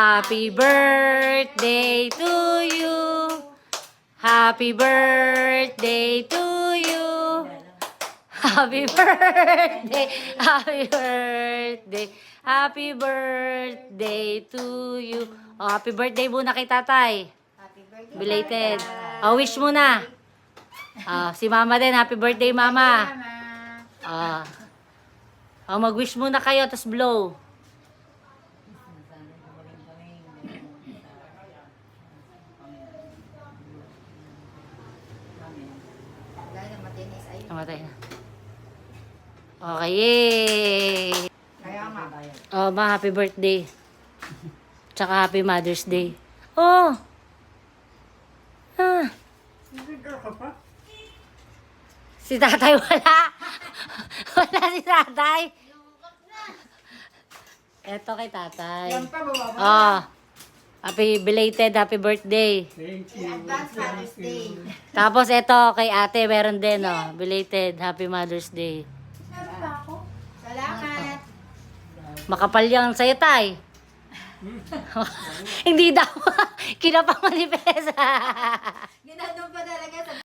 Happy birthday to you. Happy birthday to you. Happy birthday. Happy birthday. Happy birthday to you. Oh, happy birthday muna kay tatay. Happy birthday. Belated. Oh, wish muna. Si mama din. Happy birthday, mama. Mama. Mag-wish muna kayo, tapos blow. Dahil namatay na isa yun. Namatay na. Okay, yay! Kaya nga. Oh, ma, happy birthday. Tsaka happy Mother's Day. Oh! Ah. Si tatay wala. Wala si tatay. Eto kay tatay. Yan pa, bababa. Oh. Happy birthday. Thank you. Advance Father's Day. Tapos eto kay ate, meron din, oh. Belated happy Mother's Day. Meron ba ako? Salamat. Makapal yan sa'yo, tay. Hindi daw. Kinapamanifest.